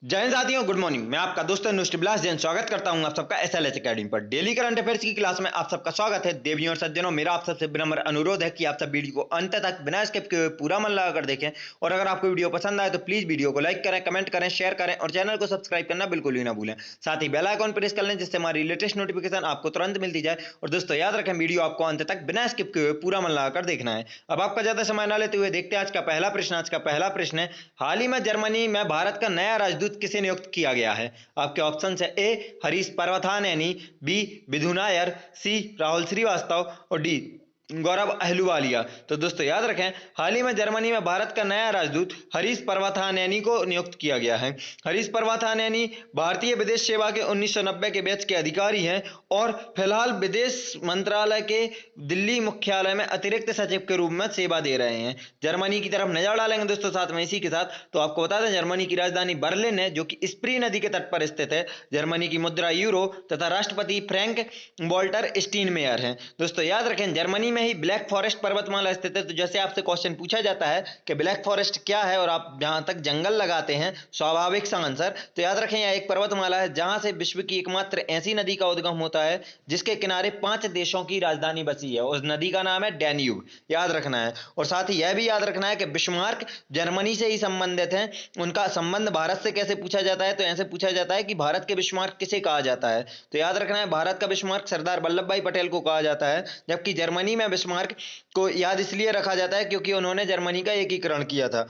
जय हिंद साथियों, good morning. मैं आपका दोस्त नुष्टिबिलास जैन स्वागत करता हूं आप सबका एसएलएच एकेडमी पर। डेली करंट अफेयर्स की क्लास में आप सबका स्वागत है। देवियों और सज्जनों, मेरा आप सबसे विनम्र अनुरोध है कि आप सब वीडियो को अंत तक बिना स्किप किए हुए पूरा मन लगाकर देखें। और अगर आपको वीडियो पसंद आए तो प्लीज वीडियो को लाइक करें, कमेंट करें, शेयर करें और चैनल को सब्सक्राइब करना बिल्कुल भी ना भूलें। साथ ही बेल आइकॉन प्रेस कर लें जिससे हमारी लेटेस्ट नोटिफिकेशन आपको तुरंत मिलती जाए। और दोस्तों याद रखें, वीडियो आपको अंत तक बिना स्किप किए हुए पूरा मन लगाकर देखना है। अब आपका ज्यादा समय न लेते हुए देखते हैं आज का पहला प्रश्न। आज का पहला प्रश्न है, हाल ही में जर्मनी में भारत का नया राजदूत किसे नियुक्त किया गया है? आपके ऑप्शन है ए हरीश पर्वथानेनी, बी विधु नायर, सी राहुल श्रीवास्तव और डी गौरव अहलूवालिया। तो दोस्तों याद रखें, हाल ही में जर्मनी में भारत का नया राजदूत हरीश पर्वथानेनी को नियुक्त किया गया है। हरीश पर्वथानेनी भारतीय विदेश सेवा के 1990 के बैच के अधिकारी हैं और फिलहाल विदेश मंत्रालय के दिल्ली मुख्यालय में अतिरिक्त सचिव के रूप में सेवा दे रहे हैं। जर्मनी की तरफ नजर डालेंगे दोस्तों साथ में इसी के साथ, तो आपको बता दें जर्मनी की राजधानी बर्लिन है जो कि स्प्री नदी के तट पर स्थित है। जर्मनी की मुद्रा यूरो तथा राष्ट्रपति फ्रैंक वॉल्टर स्टीनमेयर हैं। दोस्तों याद रखें, जर्मनी में ही ब्लैक फॉरेस्ट पर्वतमाला स्थित है। तो जैसे आपसे क्वेश्चन पूछा जाता है कि ब्लैक फॉरेस्ट क्या है और आप जहां तक जंगल लगाते हैं स्वाभाविक सा आंसर, तो याद रखें यह एक पर्वतमाला है जहां से विश्व की एकमात्र ऐसी नदी का उद्गम होता है जिसके किनारे 5 देशों की राजधानी बसी है। उस नदी का नाम है डैन्यूब, याद रखना है। और साथ ही यह भी याद रखना है कि बिस्मार्क जर्मनी से ही संबंधित हैं। उनका संबंध भारत से कैसे पूछा जाता है, तो ऐसे पूछा जाता है कि भारत के बिस्मार्क किसे कहा जाता है। तो याद रखना है, भारत का बिस्मार्क सरदार वल्लभ भाई पटेल को कहा जाता है, जबकि जर्मनी में बिस्मार्क को याद इसलिए रखा जाता है क्योंकि उन्होंने जर्मनी का एकीकरण किया था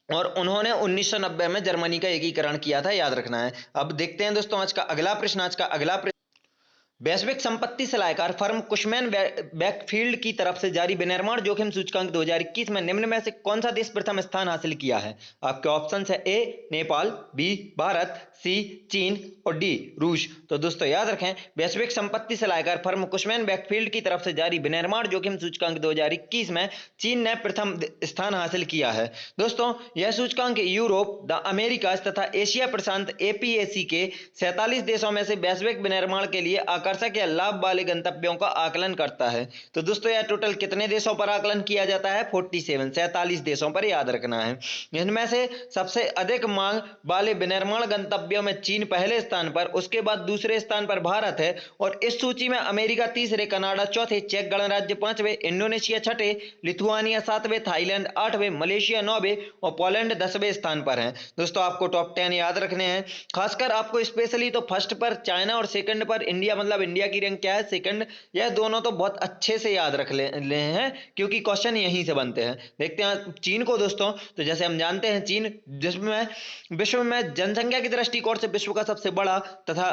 और उन्होंने 1990 में जर्मनी का एकीकरण किया था, याद रखना है। अब देखते हैं दोस्तों आज का अगला प्रश्न। आज का अगला प्रश्न, वैश्विक संपत्ति सलाहकार फर्म कुशमैन बैकफील्ड की तरफ से जारी विनिर्माण जोखिम सूचकांक 2021 में निम्न में से कौन सा देश प्रथम स्थान हासिल किया है? आपके ऑप्शन है ए नेपाल, बी भारत, सी चीन और डी रूस। तो दोस्तों याद रखें, वैश्विक संपत्ति सलाहकार फर्म कुशमैन बैकफील्ड की तरफ से जारी विनिर्माण जोखिम सूचकांक 2021 में चीन ने प्रथम स्थान हासिल किया है। दोस्तों यह सूचकांक यूरोप, द अमेरिकाज तथा एशिया प्रशांत एपीएसी के 47 देशों में से वैश्विक विनिर्माण के लिए आकर्षक या लाभ वाले गंतव्यों का आकलन करता है। तो दोस्तों यह टोटल कितने देशों पर आकलन किया जाता है? 47 देशों पर, याद रखना है। इनमें से सबसे अधिक मांग वाले विनिर्माण गंतव्यों में चीन पहले स्थान पर, उसके बाद दूसरे स्थान पर भारत है और इस सूची में अमेरिका तीसरे, कनाडा चौथे, चेक गणराज्य पांचवें, इंडोनेशिया छठे, लिथुआनिया सातवें, थाईलैंड आठवें, मलेशिया नौवें और पोलैंड 10वें स्थान पर है। दोस्तों आपको टॉप 10 याद रखने हैं। खासकर आपको स्पेशली तो फर्स्ट पर चाइना और सेकंड पर इंडिया, मतलब इंडिया की रैंक क्या है, सेकंड, यह दोनों तो बहुत अच्छे से याद रख ले हैं क्योंकि क्वेश्चन यहीं से बनते हैं। देखते हैं चीन को दोस्तों। तो जैसे हम जानते हैं चीन जिसमें विश्व में जनसंख्या की दृष्टिकोण से विश्व का सबसे बड़ा तथा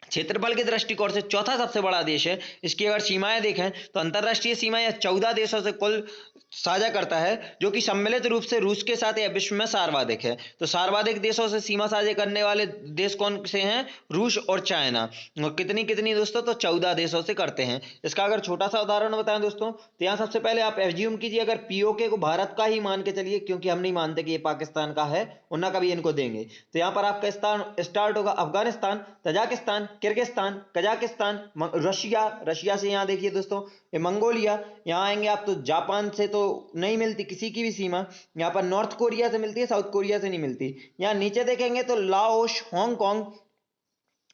क्षेत्रफल के दृष्टिकोण से चौथा सबसे बड़ा देश है। इसकी अगर सीमाएं देखें तो अंतरराष्ट्रीय सीमा यह 14 देशों से कुल साझा करता है, जो कि सम्मिलित रूप से रूस के साथ यह विश्व में सर्वाधिक है। तो सर्वाधिक देशों से सीमा साझा करने वाले देश कौन से हैं? रूस और चाइना। और कितनी कितनी दोस्तों? तो 14 देशों से करते हैं। इसका अगर छोटा सा उदाहरण बताएं दोस्तों, तो यहाँ सबसे पहले आप एज्यूम कीजिए, अगर पीओके को भारत का ही मान के चलिए, क्योंकि हम नहीं मानते कि ये पाकिस्तान का है और ना कभी इनको देंगे। तो यहाँ पर आपका स्थान स्टार्ट होगा Afghanistan, Tajikistan, Kyrgyzstan, Kazakhstan, Russia, Russia से यहाँ देखिए दोस्तों ये मंगोलिया, यहाँ आएंगे आप तो जापान से तो नहीं मिलती किसी की भी सीमा, यहाँ पर नॉर्थ कोरिया से मिलती है, साउथ कोरिया से नहीं मिलती। यहाँ नीचे देखेंगे तो लाओस, हांगकांग,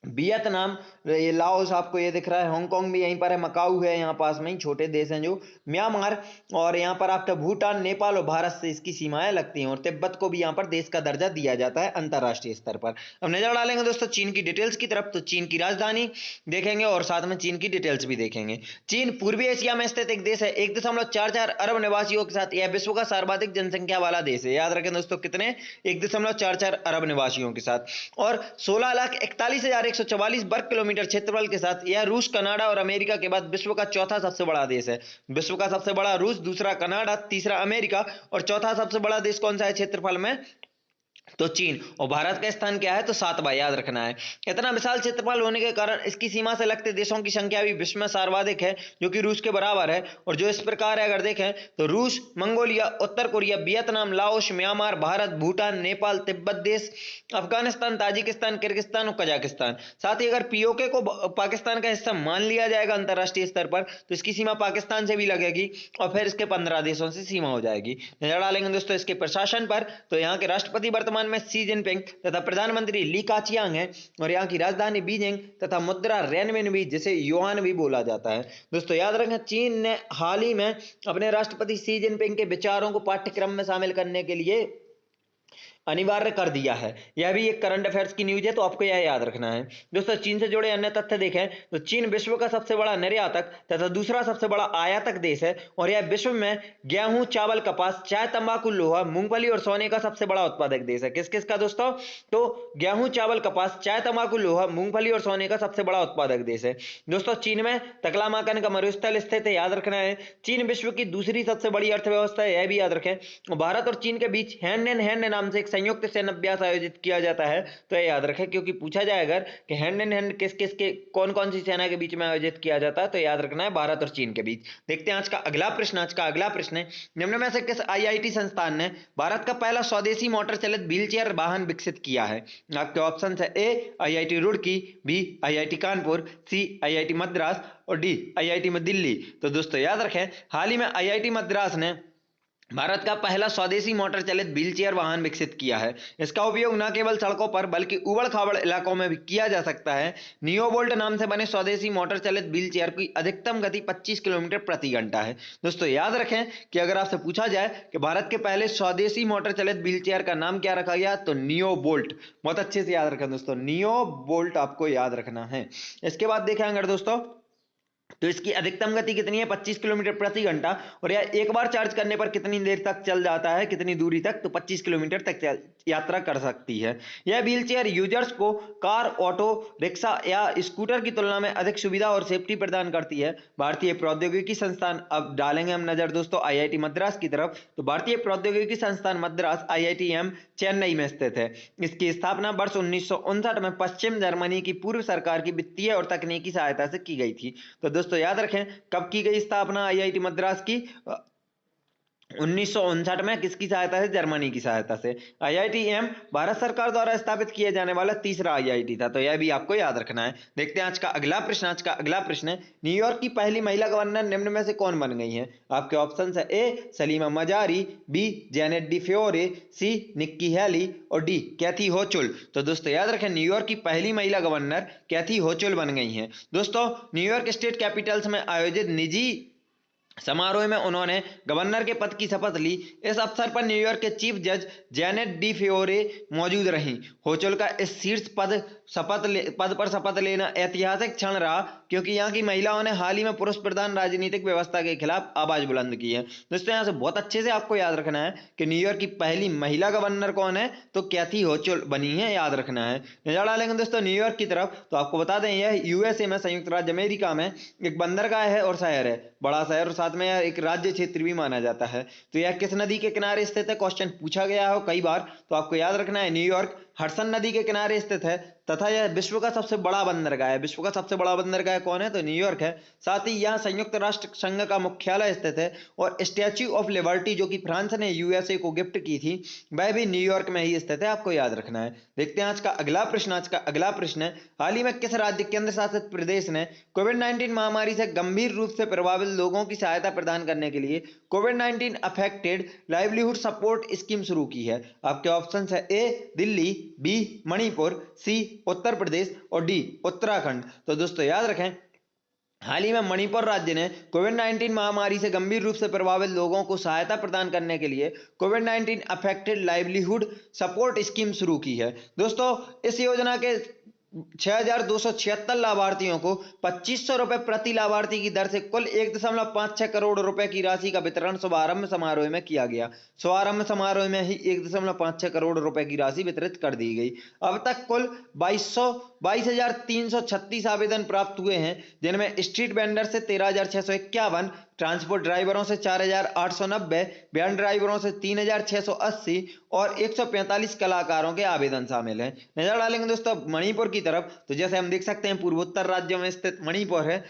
वियतनाम, ये लाओस आपको ये दिख रहा है, हांगकांग भी यहीं पर है, मकाऊ है यहाँ पास में ही, छोटे देश हैं जो, म्यांमार, और यहाँ पर आपका भूटान, नेपाल और भारत से इसकी सीमाएं लगती हैं। और तिब्बत को भी यहाँ पर देश का दर्जा दिया जाता है अंतरराष्ट्रीय स्तर पर। अब नजर डालेंगे दोस्तों चीन की डिटेल्स की तरफ, तो चीन की राजधानी देखेंगे और साथ में चीन की डिटेल्स भी देखेंगे। चीन पूर्वी एशिया में स्थित एक देश है। 1.44 अरब निवासियों के साथ यह विश्व का सर्वाधिक जनसंख्या वाला देश है। याद रखें दोस्तों कितने? 1.44 अरब निवासियों के साथ, और 16,41,144 वर्ग किलोमीटर क्षेत्रफल के साथ यह रूस, कनाडा और अमेरिका के बाद विश्व का चौथा सबसे बड़ा देश है। विश्व का सबसे बड़ा रूस, दूसरा कनाडा, तीसरा अमेरिका और चौथा सबसे बड़ा देश कौन सा है क्षेत्रफल में? तो चीन। और भारत का स्थान क्या है? तो 7वां, याद रखना है। इतना विशाल क्षेत्रफल होने के कारण इसकी सीमा से लगते देशों की संख्या भी विश्व में सर्वाधिक है, जो कि रूस के बराबर है। और जो इस प्रकार है, अगर देखें तो रूस, मंगोलिया, उत्तर Korea, Vietnam, Laos, Myanmar, Bharat, Bhutan, Nepal, Tibet देश, अफगानिस्तान, ताजिकिस्तान, किर्गिस्तान और कजाकिस्तान। साथ ही अगर पीओके को पाकिस्तान का हिस्सा मान लिया जाएगा अंतरराष्ट्रीय स्तर पर, तो इसकी सीमा पाकिस्तान से भी लगेगी और फिर इसके 15 देशों से सीमा हो जाएगी। नजर डालेंगे दोस्तों इसके प्रशासन पर, तो यहाँ के राष्ट्रपति वर्तमान वर्तमान में शी जिनपिंग तथा प्रधानमंत्री ली काचियांग हैं और यहाँ की राजधानी बीजिंग तथा मुद्रा रेनमिन भी, जिसे युआन भी बोला जाता है। दोस्तों याद रखें, चीन ने हाल ही में अपने राष्ट्रपति शी जिनपिंग के विचारों को पाठ्यक्रम में शामिल करने के लिए अनिवार्य कर दिया है। यह भी एक करंट अफेयर्स की न्यूज है, तो आपको यह याद रखना है। दोस्तों चीन से जुड़े अन्य तथ्य देखें तो चीन विश्व का सबसे बड़ा निर्यातक तथा दूसरा सबसे बड़ा आयातक देश है और यह विश्व में गेहूं, चावल, कपास, चाय, तंबाकू, लोहा, मूंगफली और सोने का सबसे बड़ा उत्पादक देश है। किस किस का दोस्तों? तो गेहूं, चावल, कपास, चाय, तंबाकू, लोहा, मूंगफली और सोने का सबसे बड़ा उत्पादक देश है। दोस्तों चीन में तकलामाकन का मरुस्थल स्थित है, याद रखना है। चीन विश्व की दूसरी सबसे बड़ी अर्थव्यवस्था है, यह भी याद रखें। भारत और चीन के बीच हैंड इन हैंड नाम से एक संयुक्त सैन्य अभ्यास आयोजित किया जाता है, तो ये याद रखें, क्योंकि पूछा जाए अगर कि हैंड इन हैंड किस किस के कौन कौन सी सेना के बीच में आयोजित किया जाता है, तो याद रखना है भारत और चीन के बीच। देखते हैं आज का अगला प्रश्न। आज का अगला प्रश्न है, निम्न में से किस आईआईटी संस्थान ने भारत का पहला स्वदेशी मोटर चालित व्हीलचेयर वाहन विकसित किया है? आपके ऑप्शन है A IIT Roorkee, B IIT Kanpur, C IIT Madras और डी आईआईटी में दिल्ली। तो दोस्तों याद रखें, हाल ही में आईआईटी मद्रास ने भारत का पहला स्वदेशी मोटर चालित व्हीलचेयर वाहन विकसित किया है। इसका उपयोग न केवल सड़कों पर बल्कि उबड़ खाबड़ इलाकों में भी किया जा सकता है। नियोबोल्ट नाम से बने स्वदेशी मोटर चालित व्हीलचेयर की अधिकतम गति 25 किलोमीटर प्रति घंटा है। दोस्तों याद रखें कि अगर आपसे पूछा जाए कि भारत के पहले स्वदेशी मोटर चालित व्हीलचेयर का नाम क्या रखा गया, तो नियोबोल्ट। बहुत अच्छे से याद रखें दोस्तों, नियोबोल्ट आपको याद रखना है। इसके बाद देखें अगर दोस्तों, तो इसकी अधिकतम गति कितनी है? 25 किलोमीटर प्रति घंटा। और यह एक बार चार्ज करने पर कितनी देर तक चल जाता है, कितनी दूरी तक? तो 25 किलोमीटर तक यात्रा कर सकती है। यह व्हीलचेयर यूजर्स को कार, ऑटो रिक्शा या स्कूटर की तुलना में अधिक सुविधा और सेफ्टी प्रदान करती है। भारतीय प्रौद्योगिकी संस्थान, अब डालेंगे हम नजर दोस्तों आईआईटी मद्रास की तरफ, तो भारतीय प्रौद्योगिकी संस्थान मद्रास आईआईटीएम चेन्नई में स्थित है। इसकी स्थापना वर्ष 1959 में पश्चिम जर्मनी की पूर्व सरकार की वित्तीय और तकनीकी सहायता से की गई थी। तो दोस्तों याद रखें, कब की गई स्थापना आईआईटी मद्रास की? 1959 में। किसकी सहायता से? जर्मनी की सहायता से। आईआईटीएम भारत सरकार द्वारा स्थापित किए जाने वाला तीसरा आईआईटी था, तो यह भी आपको याद रखना है। देखते हैं आज का अगला प्रश्न। आज का अगला प्रश्न है, न्यूयॉर्क की पहली महिला गवर्नर निम्न में से कौन बन गई है? आपके ऑप्शन है A Salima Mazari, B Janet Di Fiore, C Nikki Haley और डी कैथी होचुल। तो दोस्तों याद रखें, न्यूयॉर्क की पहली महिला गवर्नर कैथी होचुल बन गई हैं। दोस्तों न्यूयॉर्क स्टेट कैपिटल्स में आयोजित निजी समारोह में उन्होंने गवर्नर के पद की शपथ ली। इस अवसर पर न्यूयॉर्क के चीफ जज जेनेट डी फियोरे मौजूद रहीं। होचुल का इस शीर्ष पद पर शपथ लेना ऐतिहासिक क्षण रहा, क्योंकि यहाँ की महिलाओं ने हाल ही में पुरुष प्रधान राजनीतिक व्यवस्था के खिलाफ आवाज बुलंद की है। दोस्तों यहाँ से बहुत अच्छे से आपको याद रखना है कि न्यूयॉर्क की पहली महिला गवर्नर कौन है, तो कैथी होचुल बनी है, याद रखना है। नजर डालेंगे दोस्तों न्यूयॉर्क की तरफ, तो आपको बता दें यह यूएसए में, संयुक्त राज्य अमेरिका में एक बंदरगाह है और शहर है, बड़ा शहर, और साथ में एक राज्य क्षेत्र भी माना जाता है। तो यह किस नदी के किनारे स्थित है? क्वेश्चन पूछा गया हो कई बार, तो आपको याद रखना है न्यूयॉर्क हडसन नदी के किनारे स्थित है तथा यह विश्व का सबसे बड़ा बंदरगाह है। विश्व का सबसे बड़ा बंदरगाह कौन है? तो न्यूयॉर्क है। साथ ही यहाँ संयुक्त राष्ट्र संघ का मुख्यालय स्थित है और स्टैच्यू ऑफ लिबर्टी जो कि फ्रांस ने यूएसए को गिफ्ट की थी, वह भी न्यूयॉर्क में ही स्थित है, आपको याद रखना है। देखते हैं आज का अगला प्रश्न। आज का अगला प्रश्न है, हाल ही में किस राज्य केंद्र शासित प्रदेश ने कोविड-19 महामारी से गंभीर रूप से प्रभावित लोगों की सहायता प्रदान करने के लिए कोविड-19 अफेक्टेड लाइवलीहुड सपोर्ट स्कीम शुरू की है? आपके ऑप्शन है ए दिल्ली, बी मणिपुर, सी उत्तर प्रदेश और डी उत्तराखंड। तो दोस्तों याद रखें, हाल ही में मणिपुर राज्य ने कोविड-19 महामारी से गंभीर रूप से प्रभावित लोगों को सहायता प्रदान करने के लिए कोविड-19 अफेक्टेड लाइवलीहुड सपोर्ट स्कीम शुरू की है। दोस्तों इस योजना के 6,276 लाभार्थियों को 2,500 रुपए प्रति लाभार्थी की दर से कुल 1.56 करोड़ रुपए की राशि का वितरण शुभारंभ समारोह में किया गया। शुभारंभ समारोह में ही 1.56 करोड़ रुपए की राशि वितरित कर दी गई। अब तक कुल 22,336 आवेदन प्राप्त हुए हैं, जिनमें स्ट्रीट वेंडर से 13,651, ट्रांसपोर्ट ड्राइवरों से 4,890, वैन ड्राइवरों से 3,680 और 145 कलाकारों के आवेदन शामिल हैं। नजर डालेंगे दोस्तों मणिपुर की तरफ, तो जैसे हम देख सकते हैं पूर्वोत्तर राज्यों में स्थित मणिपुर है,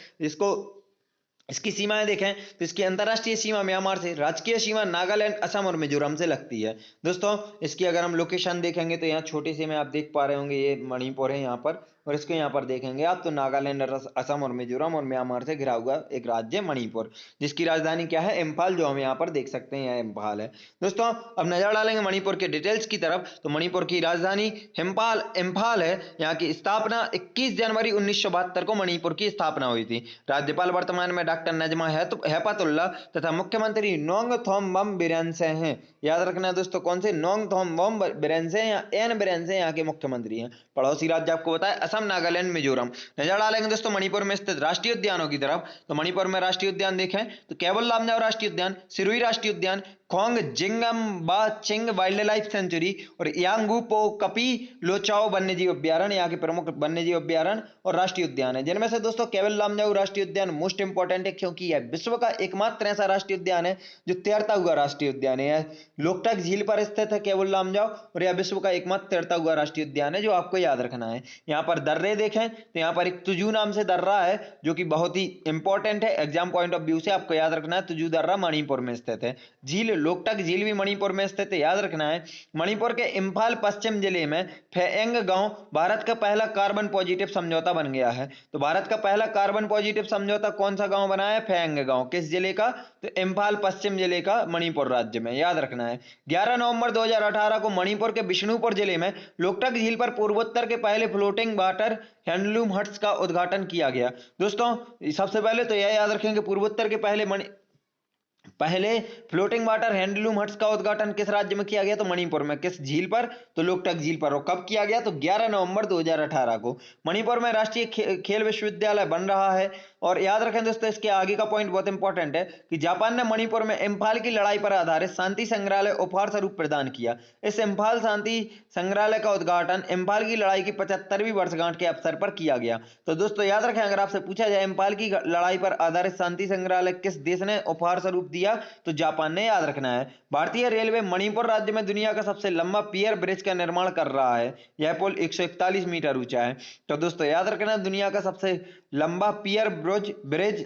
इसकी सीमाएं देखें तो इसकी अंतर्राष्ट्रीय सीमा म्यांमार से, राजकीय सीमा नागालैंड, असम और मिजोरम से लगती है। दोस्तों इसकी अगर हम लोकेशन देखेंगे तो यहाँ छोटे से में आप देख पा रहे होंगे, ये मणिपुर है यहाँ पर, और इसको यहाँ पर देखेंगे आप तो नागालैंड, असम और मिजोरम और म्यांमार से घिरा हुआ एक राज्य मणिपुर, जिसकी राजधानी क्या है, इम्फाल, जो हम यहाँ पर देख सकते हैं, यह इम्फाल है। दोस्तों अब नजर डालेंगे मणिपुर के डिटेल्स की तरफ, तो मणिपुर की राजधानी इम्फाल इम्फाल है। यहाँ की स्थापना 21 जनवरी 1972 को मणिपुर की स्थापना हुई थी। राज्यपाल वर्तमान में डॉक्टर नजमा हेपतुल्ला तथा मुख्यमंत्री नोंगथोम्बम बिरेनसे हैं। याद रखना है दोस्तों, कौन से, नोंगथोम्बम बिरेनसे या एन बिरेनसे यहाँ के मुख्यमंत्री हैं। पड़ोसी राज्य आपको बताया असम, नागालैंड, मिजोरम। नजर डालेंगे दोस्तों मणिपुर में स्थित राष्ट्रीय उद्यानों की तरफ, तो मणिपुर में राष्ट्रीय उद्यान देखें तो केवल लामजाओ राष्ट्रीय उद्यान, सिरुई राष्ट्रीय उद्यान, खोंग जिंगम चिंग वाइल्ड लाइफ सेंचुरी और यांगू पो कपी लोचाओ वन्यजीव अभ्यारण्य यहाँ के प्रमुख वन्यजीव अभ्यारण्य और राष्ट्रीय उद्यान है, जिनमें से दोस्तों केवल लामजाओ राष्ट्रीय उद्यान मोस्ट इंपोर्टेंट है, क्योंकि यह विश्व का एकमात्र ऐसा राष्ट्रीय उद्यान है जो तैरता हुआ राष्ट्रीय उद्यान है। यह लोकटक झील पर स्थित है केवल लामजाओ, और यह विश्व का एकमात्र तैरता हुआ राष्ट्रीय उद्यान है, जो आपको याद रखना है। यहाँ पर दर्रे देखें तो यहाँ पर एक तुजू नाम से दर्रा है, जो कि बहुत ही इंपॉर्टेंट है एग्जाम पॉइंट ऑफ व्यू से, आपको याद रखना है। तुजू दर्रा मणिपुर में स्थित है। झील लोकटक झील भी मणिपुर में स्थित है, याद रखना है। मणिपुर के इम्फाल पश्चिम जिले में फेएंग गांव भारत का पहला कार्बन पॉजिटिव समझौता बन गया है। तो भारत का पहला कार्बन पॉजिटिव समझौता कौन सा गांव बना है, फेएंग गांव। किस जिले का, तो इम्फाल पश्चिम जिले का, मणिपुर राज्य में, याद रखना है। 11 नवंबर 2018 को मणिपुर के बिष्णुपुर जिले में लोकटक झील पर पूर्वोत्तर के पहले फ्लोटिंग वाटर हैंडलूम हट्स का उद्घाटन किया गया। दोस्तों सबसे पहले तो यह याद रखेंगे, पूर्वोत्तर के पहले फ्लोटिंग वाटर हैंडलूम हट्स का उद्घाटन किस राज्य में किया गया, तो मणिपुर में। किस झील पर, तो लोकटक झील पर। और कब किया गया, तो 11 नवंबर 2018 को। मणिपुर में राष्ट्रीय खेल विश्वविद्यालय बन रहा है। और याद रखें दोस्तों, इसके आगे का पॉइंट बहुत इंपॉर्टेंट है कि जापान ने मणिपुर में इम्फाल की लड़ाई पर आधारित शांति संग्रहालय उपहार स्वरूप प्रदान किया। इस इम्फाल शांति संग्रहालय का उद्घाटन इम्फाल की लड़ाई की 75वीं वर्षगांठ के अवसर पर किया गया। तो दोस्तों याद रखें, अगर आपसे पूछा जाए इम्फाल की लड़ाई पर आधारित शांति संग्रहालय किस देश ने उपहार स्वरूप दिया, तो जापान ने, याद रखना है। भारतीय रेलवे मणिपुर राज्य में दुनिया का सबसे लंबा पियर ब्रिज का निर्माण कर रहा है। यह पुल 141 मीटर ऊंचा है। तो दोस्तों याद रखना, दुनिया का सबसे लंबा पियर ब्रिज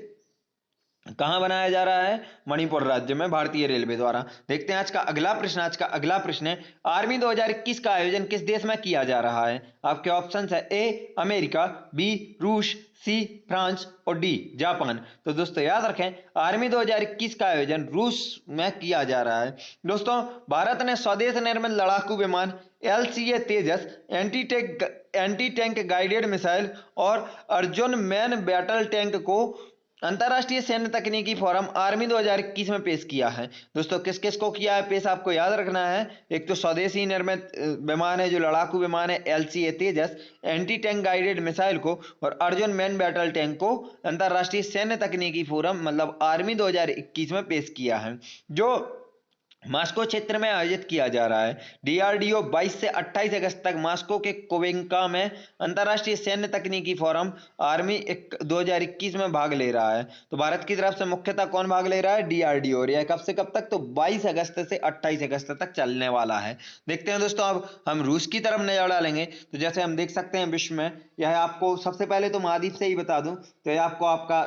कहां बनाया जा रहा है, मणिपुर राज्य में, भारतीय रेलवे द्वारा। देखते हैं आज का अगला प्रश्न। आज का अगला प्रश्न है, आर्मी 2021 का आयोजन किस देश में किया जा रहा है। आपके ऑप्शंस है, ए अमेरिका, बी रूस, सी फ्रांस और डी जापान। तो दोस्तों याद रखें, आर्मी 2021 का आयोजन रूस में किया जा रहा है। दोस्तों भारत ने स्वदेश निर्मित लड़ाकू विमान LCA तेजस, एंटी टैंक गाइडेड मिसाइल और अर्जुन मैन बैटल टैंक को अंतरराष्ट्रीय सैन्य तकनीकी फोरम आर्मी 2021 में पेश किया है। दोस्तों किस किस को किया है पेश, आपको याद रखना है। एक तो स्वदेशी निर्मित विमान है जो लड़ाकू विमान है LCA तेजस, एंटी टैंक गाइडेड मिसाइल को और अर्जुन मैन बैटल टैंक को अंतरराष्ट्रीय सैन्य तकनीकी फोरम मतलब आर्मी 2021 में पेश किया है, जो मास्को क्षेत्र में आयोजित किया जा रहा है। DRDO 22 से 28 अगस्त तक मास्को के कोवेंका में अंतरराष्ट्रीय सैन्य तकनीकी फोरम आर्मी 2021 में भाग ले रहा है। तो भारत की तरफ से मुख्यतः कौन भाग ले रहा है, DRDO। और यह कब से कब तक, तो 22 अगस्त से 28 अगस्त तक चलने वाला है। देखते हैं दोस्तों, अब हम रूस की तरफ नजर डालेंगे। तो जैसे हम देख सकते हैं विश्व में, यह आपको सबसे पहले तो महाद्वीप से ही बता दूं, तो यह आपको आपका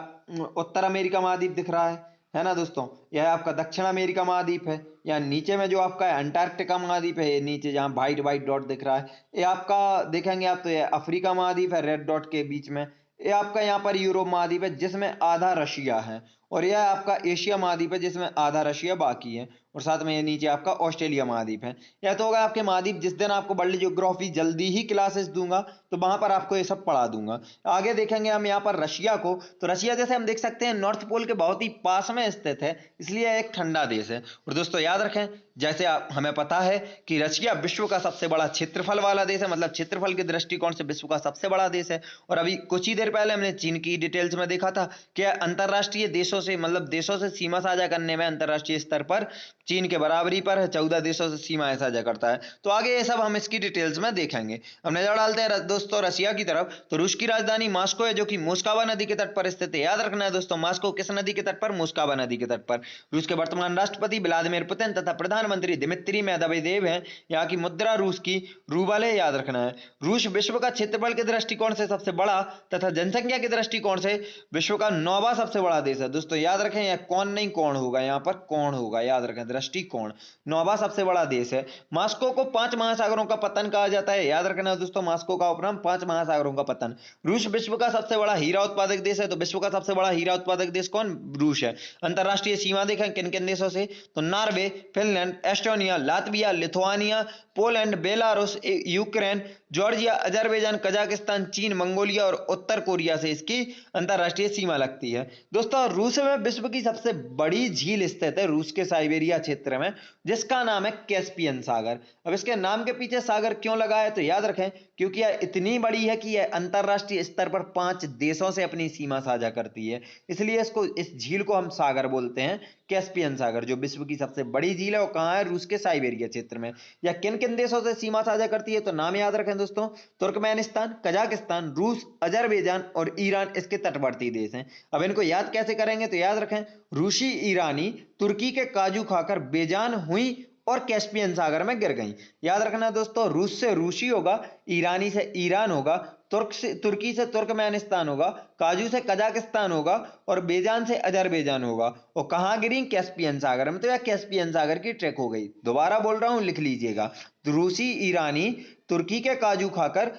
उत्तर अमेरिका महाद्वीप दिख रहा है ना दोस्तों। यह आपका दक्षिण अमेरिका महाद्वीप है। यहाँ नीचे में जो आपका अंटार्कटिका महाद्वीप है, नीचे जहाँ व्हाइट व्हाइट डॉट दिख रहा है, ये आपका देखेंगे आप तो ये अफ्रीका महाद्वीप है रेड डॉट के बीच में। ये आपका यहाँ पर यूरोप महाद्वीप है जिसमें आधा रशिया है, और यह आपका एशिया महाद्वीप है जिसमें आधा रशिया बाकी है, और साथ में ये नीचे आपका ऑस्ट्रेलिया महाद्वीप है। यह तो होगा आपके महाद्वीप। जिस दिन आपको वर्ल्ड ज्योग्राफी जल्दी ही क्लासेस दूंगा तो वहां पर आपको ये सब पढ़ा दूंगा। आगे देखेंगे हम यहाँ पर रशिया को। तो रशिया जैसे हम देख सकते हैं नॉर्थ पोल के बहुत ही पास में स्थित है, इसलिए एक ठंडा देश है। और दोस्तों याद रखें, जैसे हमें पता है कि रशिया विश्व का सबसे बड़ा क्षेत्रफल वाला देश है, मतलब क्षेत्रफल के दृष्टिकोण से विश्व का सबसे बड़ा देश है। और अभी कुछ ही देर पहले हमने चीन की डिटेल्स में देखा था कि अंतरराष्ट्रीय देशों से मतलब देशों से सीमा साझा करने में अंतरराष्ट्रीय स्तर पर चीन के बराबरी पर है, 14 देशों से सीमाएं साझा करता है। तो आगे ये सब हम इसकी डिटेल्स में देखेंगे। अब नजर डालते हैं दोस्तों रशिया की तरफ। तो रूस की राजधानी मॉस्को है जो कि मोस्कवा नदी के तट पर स्थित है। याद रखना है दोस्तों, मॉस्को किस नदी के तट पर, मोस्कवा नदी के तट पर। रूस के वर्तमान राष्ट्रपति व्लादिमीर पुतिन तथा प्रधानमंत्री दिमित्री मेदवेदेव हैं। यहाँ की मुद्रा रूस की रूबल है, याद रखना है। रूस विश्व का क्षेत्रफल के दृष्टिकोण से सबसे बड़ा तथा जनसंख्या के दृष्टिकोण से विश्व का 9वां सबसे बड़ा देश है। दोस्तों याद रखें, यह कौन नहीं कौन होगा, यहाँ पर कौन होगा, याद रखें दृष्टिकोण। 9वां सबसे बड़ा देश है। मॉस्को को 5 महासागरों का पतन कहा जाता है। याद रखना दोस्तों, मॉस्को का उपनाम 5 महासागरों का पतन। रूस विश्व का सबसे बड़ा हीरा उत्पादक देश है। तो विश्व का सबसे बड़ा हीरा उत्पादक देश कौन? रूस है। अंतरराष्ट्रीय सीमा देखें किन किन देशों से, तो Norway, Finland, Estonia, Latvia, Lithuania, Poland, Belarus, Ukraine, Georgia, Azerbaijan, Kazakhstan, चीन, मंगोलिया और उत्तर कोरिया से इसकी अंतरराष्ट्रीय सीमा लगती है। दोस्तों, रूस में विश्व की सबसे बड़ी झील स्थित है रूस के साइबेरिया क्षेत्र में, जिसका नाम है कैस्पियन सागर। अब इसके नाम के पीछे सागर क्यों लगा है, तो याद रखें क्योंकि यह इतनी बड़ी है कि यह अंतरराष्ट्रीय स्तर पर 5 देशों से अपनी सीमा साझा करती है, इसलिए इस झील को हम सागर बोलते हैं, कैस्पियन सागर। जो विश्व की सबसे बड़ी झील है वो कहाँ है? रूस के साइबेरिया क्षेत्र में। या किन किन देशों से सीमा साझा करती है, तो नाम याद रखें दोस्तों, तुर्कमेनिस्तान, कजाकिस्तान, रूस, अजरबैजान और ईरान इसके तटवर्ती देश हैं। अब इनको याद कैसे करेंगे, तो याद रखें रूसी ईरानी तुर्की के काजू खाकर बेजान हुई और कैस्पियन सागर में गिर गई। याद रखना दोस्तों, रूस से रूसी होगा, ईरानी से ईरान होगा, तुर्की से तुर्कमेनिस्तान होगा, काजू से कजाकिस्तान होगा और बेजान से अजरबैजान होगा। और कहां गिरी? कैस्पियन सागर में। तो यह कैस्पियन सागर की ट्रैक हो गई। दोबारा बोल रहा हूं, लिख लीजिएगा, रूसी ईरानी तुर्की के काजू खाकर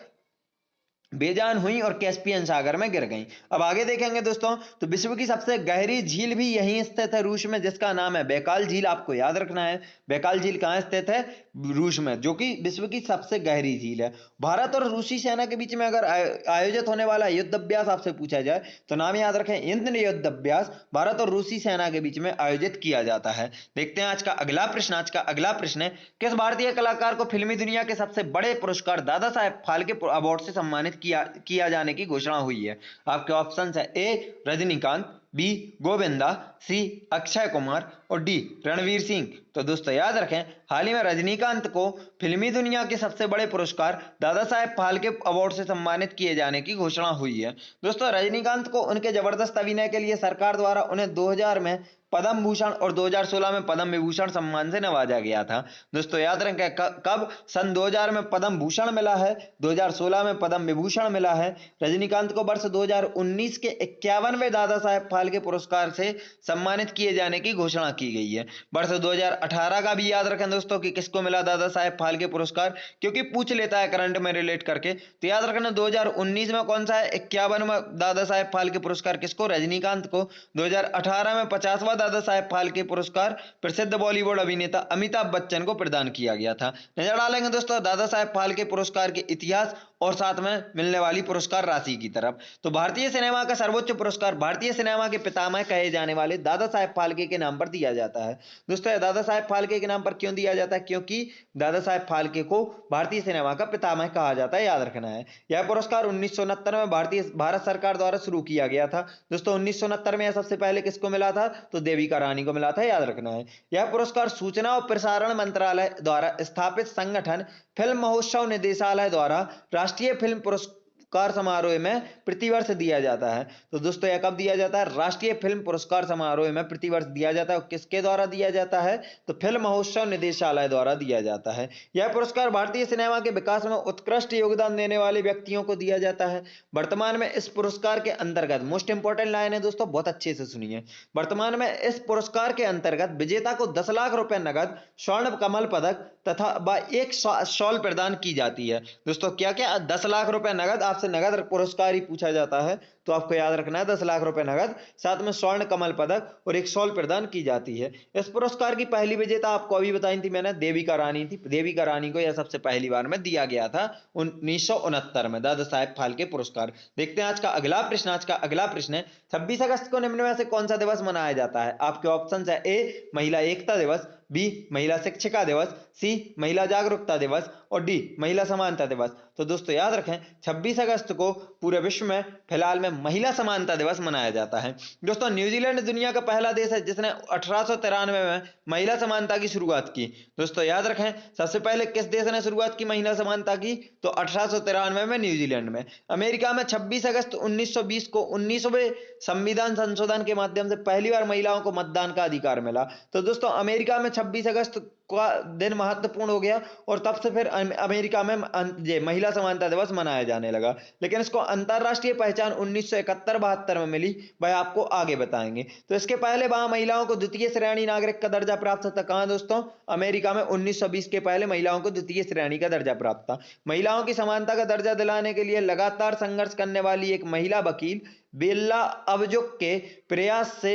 बेजान हुई और कैस्पियन सागर में गिर गईं। अब आगे देखेंगे दोस्तों, तो विश्व की सबसे गहरी झील भी यहीं स्थित है रूस में, जिसका नाम है बैकाल झील। आपको याद रखना है बैकाल झील कहाँ स्थित है? रूस में, जो कि विश्व की सबसे गहरी झील है। भारत और रूसी सेना के बीच में अगर आयोजित होने वाला युद्ध अभ्यास आपसे पूछा जाए तो नाम याद रखें, इंद्र युद्ध अभ्यास भारत और रूसी सेना के बीच में आयोजित किया जाता है। देखते हैं आज का अगला प्रश्न। आज का अगला प्रश्न है, किस भारतीय कलाकार को फिल्मी दुनिया के सबसे बड़े पुरस्कार दादा साहेब फाल्के अवार्ड से सम्मानित किया जाने की घोषणा हुई है? आपके ऑप्शन है, ए रजनीकांत, बी गोविंदा, सी अक्षय कुमार और डी रणवीर सिंह। तो दोस्तों याद रखें, हाल ही में रजनीकांत को फिल्मी दुनिया के सबसे बड़े पुरस्कार दादा साहेब फाल्के अवार्ड से सम्मानित किए जाने की घोषणा हुई है। दोस्तों, रजनीकांत को उनके जबरदस्त अभिनय के लिए सरकार द्वारा उन्हें 2000 में पद्म भूषण और 2016 में पद्म विभूषण सम्मान से नवाजा गया था। दोस्तों याद रखें, कब? सन 2000 में पद्म भूषण मिला है, 2016 में पद्म विभूषण मिला है। रजनीकांत को वर्ष 2019 के 51वें दादा साहेब फाल्के पुरस्कार से सम्मानित किए जाने की घोषणा की गई है। वर्ष 2018 का भी याद रखें दोस्तों कि किसको मिला दादा साहेब फाल्के पुरस्कार, क्योंकि पूछ लेता है करंट में रिलेट करके। तो याद रखना 2019 में कौन सा है? 51वां दादा साहेब फाल्के पुरस्कार किसको? रजनीकांत को। 2018 में 50वां दादा साहेब फाल्के पुरस्कार प्रसिद्ध बॉलीवुड अभिनेता अमिताभ बच्चन को प्रदान किया गया था। नजर डालेंगे दोस्तों दादा साहेब फाल्के पुरस्कार के इतिहास और साथ में मिलने वाली पुरस्कार राशि की तरफ। तो भारतीय सिनेमा का सर्वोच्च पुरस्कार भारतीय सिनेमा के पितामह कहे जाने वाले दादा साहेब फाल्के के नाम पर दिया जाता है। दोस्तों दादा साहेब फाल्के के नाम पर क्यों दिया जाता है? क्योंकि दादा साहेब फाल्के को भारतीय सिनेमा का पितामह कहा जाता है, याद रखना है। यह पुरस्कार 1969 में भारत सरकार द्वारा शुरू किया गया था। दोस्तों 1969 में यह सबसे पहले किसको मिला था? तो देविका रानी को मिला था, याद रखना है। यह पुरस्कार सूचना और प्रसारण मंत्रालय द्वारा स्थापित संगठन फिल्म महोत्सव निदेशालय द्वारा राष्ट्रीय फिल्म पुरस्कार समारोह में प्रतिवर्ष दिया जाता है। तो दोस्तों यह कब दिया जाता है? राष्ट्रीय फिल्म पुरस्कार समारोह में प्रतिवर्ष दिया जाता है। किसके द्वारा दिया जाता है? तो फिल्म महोत्सव निदेशालय द्वारा दिया जाता है। यह पुरस्कार भारतीय सिनेमा के विकास में उत्कृष्ट योगदान देने वाले व्यक्तियों को दिया जाता है। वर्तमान में इस पुरस्कार के अंतर्गत मोस्ट इंपोर्टेंट लाइन है दोस्तों, बहुत अच्छे से सुनिए। वर्तमान में इस पुरस्कार के अंतर्गत विजेता को 10 लाख रुपए नगद, स्वर्ण कमल पदक तथा एक शॉल प्रदान की जाती है। दोस्तों क्या क्या? 10 लाख रुपए नगद, आपसे नगद पुरस्कार ही पूछा जाता है तो आपको याद रखना है 10 लाख रुपए नगद, साथ में स्वर्ण कमल पदक और एक शॉल प्रदान की जाती है। इस पुरस्कार की पहली विजेता आपको अभी बताई थी मैंने, देविका रानी थी। देविका रानी को यह सबसे पहली बार में दिया गया था 1969 में दादा साहेब फाल्के पुरस्कार। देखते हैं आज का अगला प्रश्न। आज का अगला प्रश्न है, 26 अगस्त को निम्न में से कौन सा दिवस मनाया जाता है? आपके ऑप्शन है, ए महिला एकता दिवस, बी महिला शिक्षिका दिवस, सी महिला जागरूकता दिवस और डी महिला समानता दिवस। तो दोस्तों याद रखें 26 अगस्त को पूरे विश्व में फिलहाल में महिला समानता दिवस मनाया जाता है। दोस्तों न्यूजीलैंड दुनिया का पहला देश है जिसने 1893 में महिला समानता की शुरुआत की। दोस्तों याद रखें सबसे पहले किस देश ने शुरुआत की महिला समानता की? तो 1893 में न्यूजीलैंड में। अमेरिका में 26 अगस्त 1920 को 19वें संविधान संशोधन के माध्यम से पहली बार महिलाओं को मतदान का अधिकार मिला। तो दोस्तों अमेरिका में 26 अगस्त का दिन महत्वपूर्ण हो गया और तब से फिर अमेरिका में ये महिला समानता दिवस मनाया जाने लगा। लेकिन इसको अंतरराष्ट्रीय पहचान 1971-72 में मिली, वह आपको आगे बताएंगे। तो इसके पहले वहां महिलाओं को द्वितीय श्रेणी नागरिक का दर्जा प्राप्त था। कहां दोस्तों? अमेरिका में 1920 के पहले महिलाओं को द्वितीय श्रेणी का दर्जा प्राप्त था। महिलाओं की समानता का दर्जा दिलाने के लिए लगातार संघर्ष करने वाली एक महिला वकील बेल्ला अबजुक के प्रयास से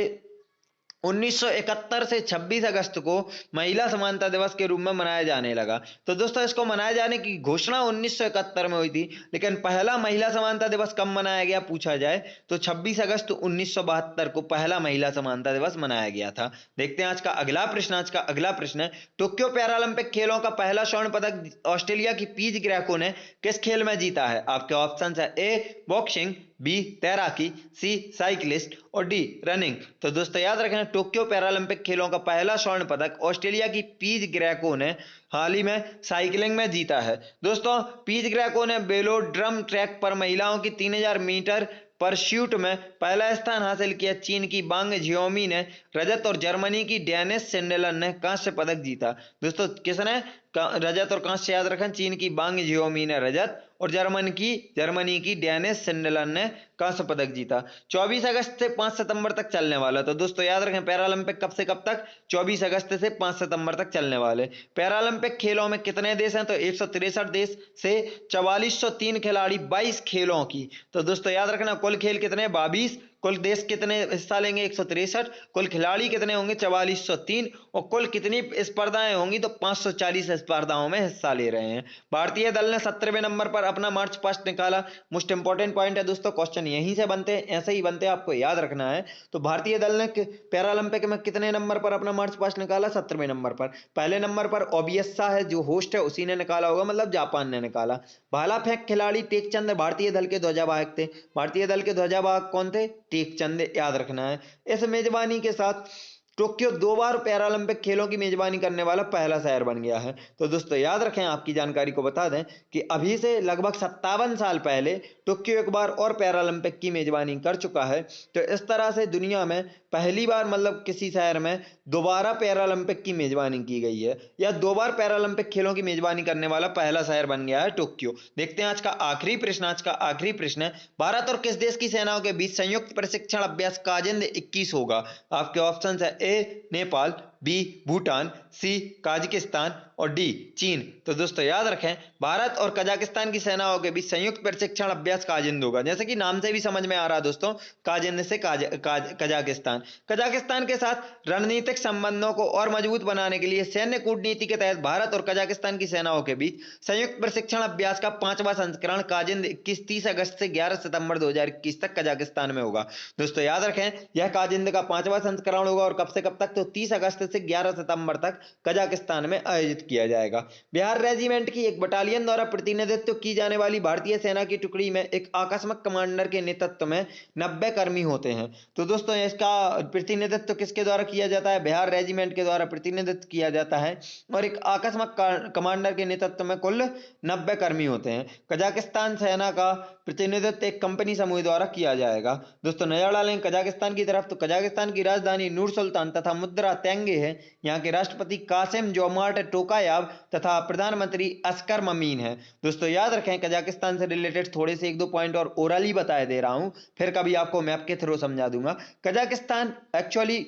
1971 से 26 अगस्त को महिला समानता दिवस के रूप में मनाया जाने लगा। तो दोस्तों इसको मनाए जाने की घोषणा 1971 में हुई थी, लेकिन पहला महिला समानता दिवस कब मनाया गया पूछा जाए तो 26 अगस्त 1972 को पहला महिला समानता दिवस मनाया गया था। देखते हैं आज का अगला प्रश्न। आज का अगला प्रश्न है, टोक्यो पैरालंपिक खेलों का पहला स्वर्ण पदक ऑस्ट्रेलिया की पीज ग्रेको ने किस खेल में जीता है? आपके ऑप्शन है ए बॉक्सिंग, बी तैराकी, सी साइकिलिस्ट और डी रनिंग। तो दोस्तों याद रखना, टोक्यो पैरालंपिक खेलों का पहला स्वर्ण पदक ऑस्ट्रेलिया की पीज ग्रेको ने हाल ही में साइकिलिंग में जीता है। दोस्तों पीज ग्रेको ने वेलोड्रम ट्रैक पर महिलाओं की 3000 मीटर परस्यूट में पहला स्थान हासिल किया। चीन की बांग जियोमी ने रजत और जर्मनी की डेनिस सेंडेलन ने कांस्य पदक जीता। दोस्तों किसने रजत और कांस्य याद रखें? चीन की बांग जियोमी ने रजत और जर्मनी की डेनिस सेंडेलन ने कांस्य पदक जीता। 24 अगस्त से 5 सितंबर तक चलने वाला। तो दोस्तों याद रखें पैरालंपिक कब से कब तक? 24 अगस्त से 5 सितंबर तक चलने वाले। पैरालंपिक खेलों में कितने देश हैं? तो 163 देश से 4403 खिलाड़ी 22 खेलों की। तो दोस्तों याद रखना कुल खेल कितने? 22। कुल देश कितने हिस्सा लेंगे? 163। कुल खिलाड़ी कितने होंगे? 4403। और कुल कितनी स्पर्धाएं होंगी? तो 540 स्पर्धाओं में हिस्सा ले रहे हैं। भारतीय दल ने 17वें नंबर पर अपना मार्च पास्ट निकाला। मोस्ट इंपॉर्टेंट पॉइंट है दोस्तों, क्वेश्चन यहीं से बनते हैं, ऐसे ही बनते हैं, आपको याद रखना है। तो भारतीय दल ने पैरालंपिक में कितने नंबर पर अपना मार्च पास्ट निकाला? 17वें नंबर पर। पहले नंबर पर ओबियसा है जो होस्ट है, उसी ने निकाला होगा, मतलब जापान ने निकाला। भाला फेंक खिलाड़ी टेकचंद भारतीय दल के ध्वजावाहक थे। भारतीय दल के ध्वजावाहक कौन थे? टेकचंद, याद रखना है। इस मेजबानी के साथ टोक्यो 2 बार पैरालंपिक खेलों की मेजबानी करने वाला पहला शहर बन गया है। तो दोस्तों याद रखें, आपकी जानकारी को बता दें कि अभी से लगभग 57 साल पहले टोक्यो एक बार और पैरालंपिक की मेजबानी कर चुका है। तो इस तरह से दुनिया में पहली बार मतलब किसी शहर में दोबारा पैरालंपिक की मेजबानी की गई है, या 2 बार पैरालंपिक खेलों की मेजबानी करने वाला पहला शहर बन गया है टोक्यो। देखते हैं आज का आखिरी प्रश्न। आज का आखिरी प्रश्न है, भारत और किस देश की सेनाओं के बीच संयुक्त प्रशिक्षण अभ्यास काजिंद 21 होगा? आपके ऑप्शन है ए नेपाल, बी भूटान, सी काजाकिस्तान और डी चीन। तो दोस्तों याद रखें, भारत और कजाकिस्तान की सेनाओं के बीच संयुक्त प्रशिक्षण अभ्यास काजिंद होगा। जैसे कि नाम से भी समझ में आ रहा है दोस्तों, काजिंद से कजाकिस्तान। कजाकिस्तान के साथ रणनीतिक संबंधों को और मजबूत बनाने के लिए सैन्य कूटनीति के तहत भारत और कजाकिस्तान की सेनाओं के बीच संयुक्त प्रशिक्षण अभ्यास का 5वां संस्करण काजिंद 21 30 अगस्त से 11 सितंबर 2021 तक कजाकिस्तान में होगा। दोस्तों याद रखें, यह काजिंद का 5वां संस्करण होगा और कब से कब तक? तो 30 अगस्त से 11 सितंबर तक कजाकिस्तान में आयोजित किया जाएगा। बिहार रेजिमेंट की एक बटालियन द्वारा प्रतिनिधित्व की जाने वाली भारतीय सेना की टुकड़ी में एक आकस्मिक कमांडर के नेतृत्व में 90 कर्मी होते हैं। तो दोस्तों इसका प्रतिनिधित्व किसके द्वारा किया जाता है? बिहार रेजिमेंट के द्वारा प्रतिनिधित्व किया जाता है और एक आकस्मिक कमांडर के नेतृत्व में कुल 90 कर्मी होते हैं। कजाकिस्तान सेना का प्रतिनिधित्व एक कंपनी समूह द्वारा किया जाएगा। दोस्तों नजर डालें कजाकिस्तान की तरफ, तो कजाकिस्तान की राजधानी नूर सुल्तान तथा मुद्रा तेंगे है। यहाँ के राष्ट्रपति कासिम जोमार्ट टोकायाव तथा प्रधानमंत्री अस्कर ममीन है। दोस्तों याद रखें, कजाकिस्तान से रिलेटेड थोड़े से 1-2 पॉइंट और ओरली बताए दे रहा हूं, फिर कभी आपको मैप के थ्रू समझा दूंगा। कजाकिस्तान एक्चुअली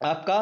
आपका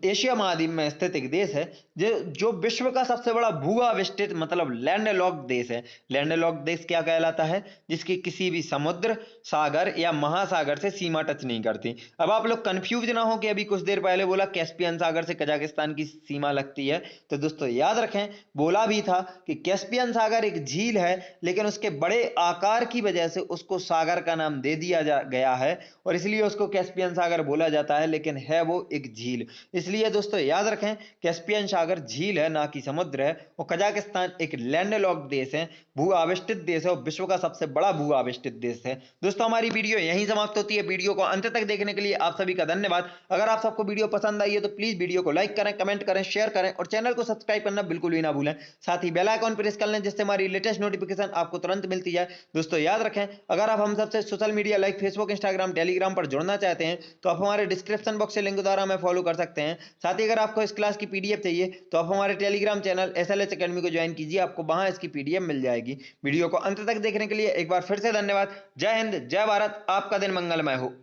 एशिया महाद्वीप में स्थित एक देश है जो विश्व का सबसे बड़ा भूआविष्टित मतलब लैंडलॉक्ड देश है। लैंडलॉक्ड देश क्या कहलाता है? जिसकी किसी भी समुद्र, सागर या महासागर से सीमा टच नहीं करती। अब आप लोग कंफ्यूज ना हो कि अभी कुछ देर पहले बोला कैस्पियन सागर से कजाकिस्तान की सीमा लगती है। तो दोस्तों याद रखें, बोला भी था कि कैस्पियन सागर एक झील है, लेकिन उसके बड़े आकार की वजह से उसको सागर का नाम दे दिया गया है और इसलिए उसको कैस्पियन सागर बोला जाता है, लेकिन है वो एक झील। इसलिए दोस्तों याद रखें, कैस्पियन सागर झील है ना कि समुद्र है। और कजाकिस्तान एक लैंडलॉक्ड देश है, भू आविष्टित देश है और विश्व का सबसे बड़ा भू आविष्टित देश है। दोस्तों हमारी वीडियो यहीं समाप्त होती है। वीडियो को अंत तक देखने के लिए आप सभी का धन्यवाद। अगर आप सबको वीडियो पसंद आई है तो प्लीज वीडियो को लाइक करें, कमेंट करें, शेयर करें और चैनल को सब्सक्राइब करना बिल्कुल भी ना भूलें। साथ ही बेल आइकॉन प्रेस कर लें जिससे हमारी लेटेस्ट नोटिफिकेशन आपको तुरंत मिलती जाए। दोस्तों याद रखें, अगर आप हम सबसे social media like Facebook, Instagram, Telegram पर जुड़ना चाहते हैं तो आप हमारे डिस्क्रिप्शन बॉक्स से लिंक द्वारा हमें फॉलो कर सकते हैं। साथ ही अगर आपको इस क्लास की पीडीएफ चाहिए तो आप हमारे टेलीग्राम चैनल एसएलएच एकेडमी को ज्वाइन कीजिए, आपको वहां इसकी पीडीएफ मिल जाएगी। वीडियो को अंत तक देखने के लिए एक बार फिर से धन्यवाद। जय हिंद, जय भारत, आपका दिन मंगलमय हो।